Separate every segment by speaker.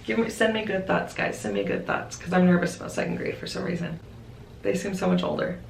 Speaker 1: Send me good thoughts, guys. Send me good thoughts, because I'm nervous about 2nd grade for some reason. They seem so much older.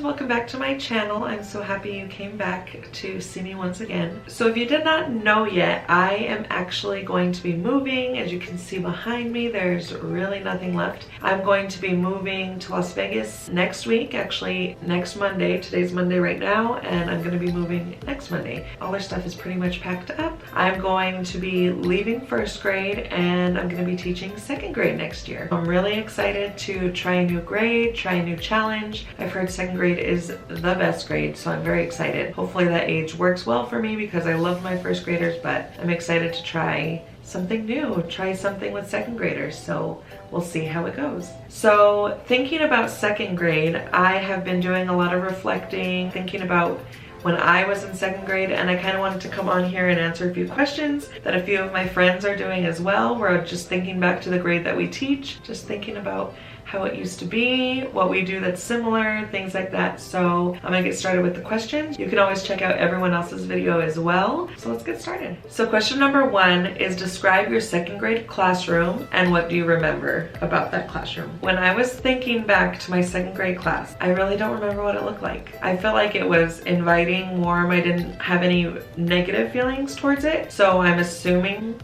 Speaker 1: Welcome back to my channel. I'm so happy you came back to see me once again. So if you did not know yet, I am actually going to be moving. As you can see behind me, there's really nothing left. I'm going to be moving to Las Vegas next week, actually next Monday. Today's Monday right now, and I'm going to be moving next Monday. All our stuff is pretty much packed up. I'm going to be leaving 1st grade and I'm going to be teaching 2nd grade next year. I'm really excited to try a new grade, try a new challenge. I've heard 2nd grade is the best grade, so I'm very excited. Hopefully that age works well for me because I love my 1st graders, but I'm excited to try something new, try something with 2nd graders, so we'll see how it goes. So thinking about 2nd grade, I have been doing a lot of reflecting, thinking about when I was in 2nd grade, and I kind of wanted to come on here and answer a few questions that a few of my friends are doing as well. We're just thinking back to the grade that we teach, just thinking about how it used to be, what we do that's similar, things like that. So I'm gonna get started with the questions. You can always check out everyone else's video as well. So let's get started. So question number 1 is describe your 2nd grade classroom and what do you remember about that classroom? When I was thinking back to my 2nd grade class, I really don't remember what it looked like. I feel like it was inviting, warm. I didn't have any negative feelings towards it. So I'm assuming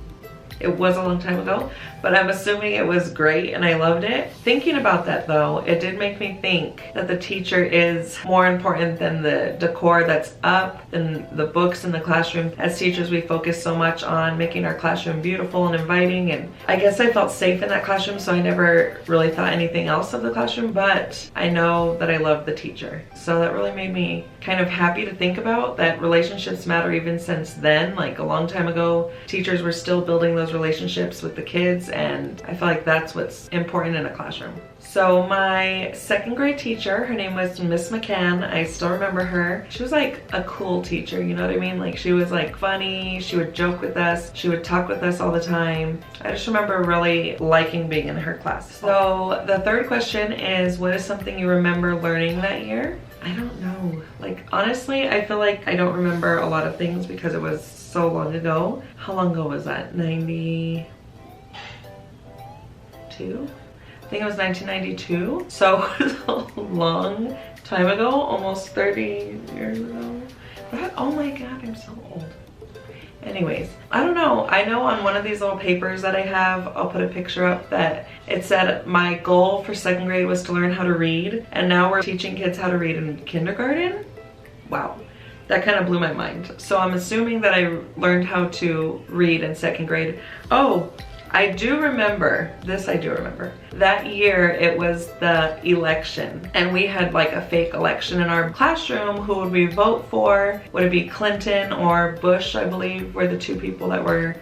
Speaker 1: it was a long time ago, but I'm assuming it was great and I loved it. Thinking about that though, it did make me think that the teacher is more important than the decor that's up, than the books in the classroom. As teachers, we focus so much on making our classroom beautiful and inviting, and I guess I felt safe in that classroom, so I never really thought anything else of the classroom, but I know that I love the teacher. So that really made me kind of happy to think about that relationships matter even since then. Like a long time ago, teachers were still building those relationships with the kids, and I feel like that's what's important in a classroom. So my 2nd grade teacher, her name was Miss McCann. I still remember her. She was like a cool teacher, you know what I mean? Like she was like funny, she would joke with us, she would talk with us all the time. I just remember really liking being in her class. So the 3rd question is, what is something you remember learning that year? I don't know. Like honestly, I feel like I don't remember a lot of things because it was so long ago. How long ago was that? 92? I think it was 1992. So it was a long time ago, almost 30 years ago. But, oh my God, I'm so old. Anyways, I don't know. I know on one of these little papers that I have, I'll put a picture up, that it said my goal for 2nd grade was to learn how to read, and now we're teaching kids how to read in kindergarten. Wow. That kind of blew my mind. So I'm assuming that I learned how to read in 2nd grade. Oh, I do remember, this I do remember. That year it was the election, and we had like a fake election in our classroom. Who would we vote for? Would it be Clinton or Bush, I believe, were the 2 people that were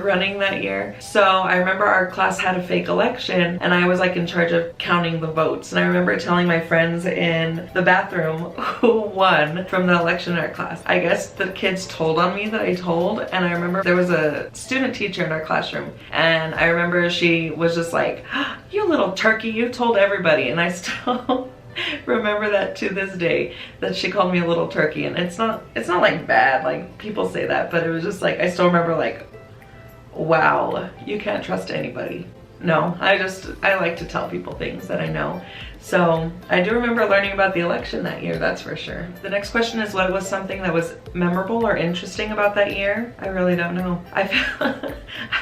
Speaker 1: running that year. So I remember our class had a fake election and I was like in charge of counting the votes. And I remember telling my friends in the bathroom who won from the election in our class. I guess the kids told on me that I told, and I remember there was a student teacher in our classroom, and I remember she was just like, oh, you little turkey, you told everybody. And I still remember that to this day, that she called me a little turkey. And it's not like bad, like people say that, but it was just like, I still remember like, wow, you can't trust anybody. No, I like to tell people things that I know. So I do remember learning about the election that year, that's for sure. The next question is, what was something that was memorable or interesting about that year? I really don't know.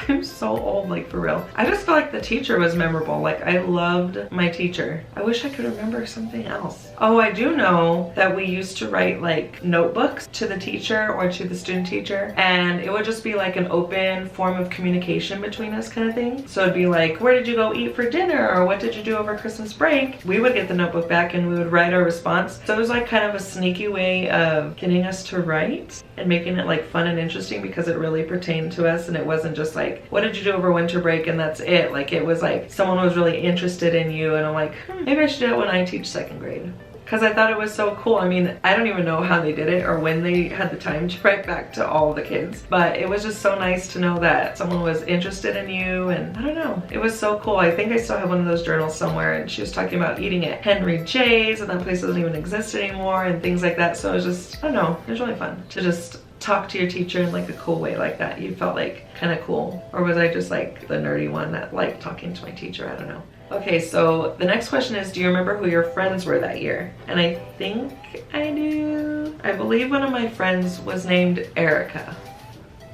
Speaker 1: I'm so old, like for real. I just feel like the teacher was memorable. Like I loved my teacher. I wish I could remember something else. Oh, I do know that we used to write like notebooks to the teacher or to the student teacher, and it would just be like an open form of communication between us kind of thing. So it'd be like, where did you go eat for dinner? Or what did you do over Christmas break? We would get the notebook back and we would write our response. So it was like kind of a sneaky way of getting us to write and making it like fun and interesting, because it really pertained to us and it wasn't just like, what did you do over winter break and that's it. Like it was like someone was really interested in you, and I'm like, maybe I should do it when I teach 2nd grade. because I thought it was so cool. I mean, I don't even know how they did it or when they had the time to write back to all the kids, but it was just so nice to know that someone was interested in you, and I don't know, it was so cool. I think I still have one of those journals somewhere, and she was talking about eating at Henry J's, and that place doesn't even exist anymore, and things like that. So it was just, I don't know, it was really fun to just talk to your teacher in like a cool way like that. You felt like kind of cool, or was I just like the nerdy one that liked talking to my teacher? I don't know. Okay, so the next question is, do you remember who your friends were that year? And I think I do. I believe one of my friends was named Erica,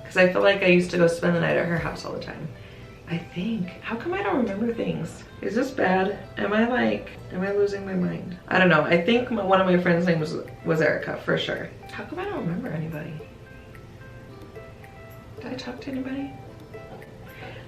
Speaker 1: because I feel like I used to go spend the night at her house all the time. I think. How come I don't remember things? Is this bad? Am I losing my mind? I don't know. I think one of my friends' name was Erica for sure. How come I don't remember anybody? Did I talk to anybody?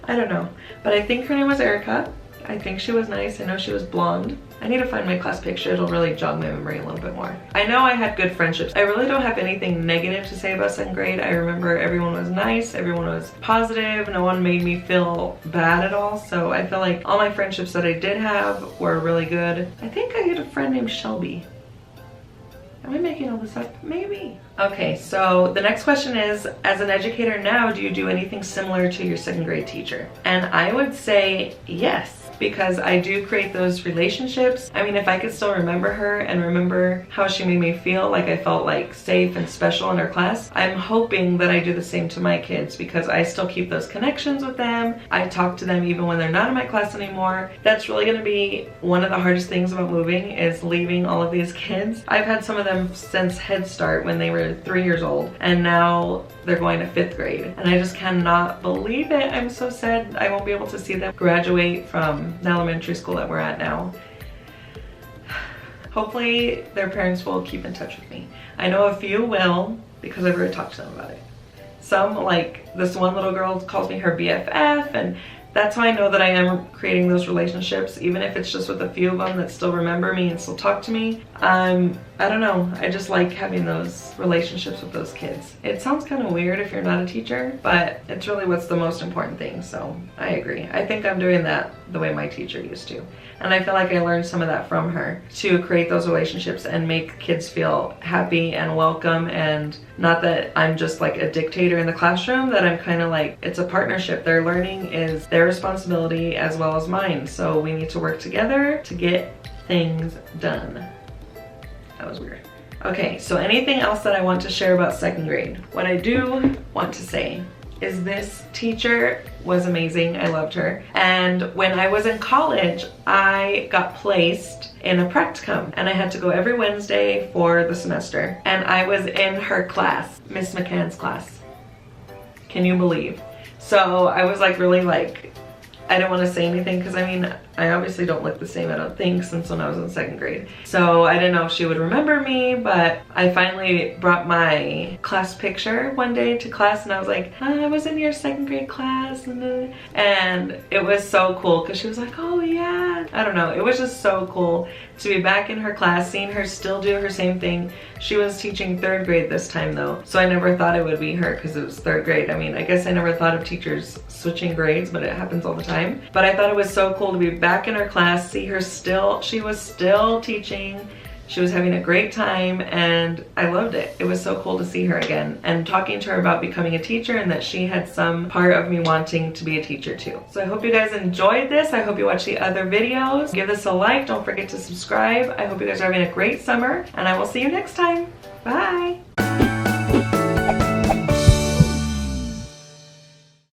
Speaker 1: I don't know. But I think her name was Erica. I think she was nice. I know she was blonde. I need to find my class picture. It'll really jog my memory a little bit more. I know I had good friendships. I really don't have anything negative to say about 2nd grade. I remember everyone was nice. Everyone was positive. No one made me feel bad at all. So I feel like all my friendships that I did have were really good. I think I had a friend named Shelby. Am I making all this up? Maybe. Okay, so the next question is, as an educator now, do you do anything similar to your 2nd grade teacher? And I would say yes, because I do create those relationships. I mean, if I could still remember her and remember how she made me feel like I felt like safe and special in her class, I'm hoping that I do the same to my kids, because I still keep those connections with them. I talk to them even when they're not in my class anymore. That's really gonna be one of the hardest things about moving, is leaving all of these kids. I've had some of them since Head Start when they were 3 years old, and now they're going to 5th grade. And I just cannot believe it. I'm so sad I won't be able to see them graduate from the elementary school that we're at now. Hopefully their parents will keep in touch with me. I know a few will, because I've already talked to them about it. Some, like this one little girl, calls me her BFF, and that's how I know that I am creating those relationships, even if it's just with a few of them that still remember me and still talk to me. I don't know, I just like having those relationships with those kids. It sounds kind of weird if you're not a teacher, but it's really what's the most important thing, so I agree. I think I'm doing that the way my teacher used to. And I feel like I learned some of that from her, to create those relationships and make kids feel happy and welcome, and not that I'm just like a dictator in the classroom, that I'm kind of like, it's a partnership. Their learning is their responsibility as well as mine, so we need to work together to get things done. That was weird. Okay, so anything else that I want to share about 2nd grade? What I do want to say is this teacher was amazing. I loved her. And when I was in college, I got placed in a practicum, and I had to go every Wednesday for the semester. And I was in her class, Miss McCann's class. Can you believe? So I was like really like, I didn't want to say anything, because I mean, I obviously don't look the same, I don't think, since when I was in 2nd grade. So I didn't know if she would remember me, but I finally brought my class picture one day to class, and I was like, I was in your 2nd grade class, and it was so cool, because she was like, oh yeah. I don't know, it was just so cool to be back in her class, seeing her still do her same thing. She was teaching 3rd grade this time though, so I never thought it would be her, because it was 3rd grade. I mean, I guess I never thought of teachers switching grades, but it happens all the time. But I thought it was so cool to be back in her class, see her still, she was still teaching. She was having a great time, and I loved it. It was so cool to see her again and talking to her about becoming a teacher, and that she had some part of me wanting to be a teacher too. So I hope you guys enjoyed this. I hope you watch the other videos. Give this a like. Don't forget to subscribe. I hope you guys are having a great summer, and I will see you next time. Bye.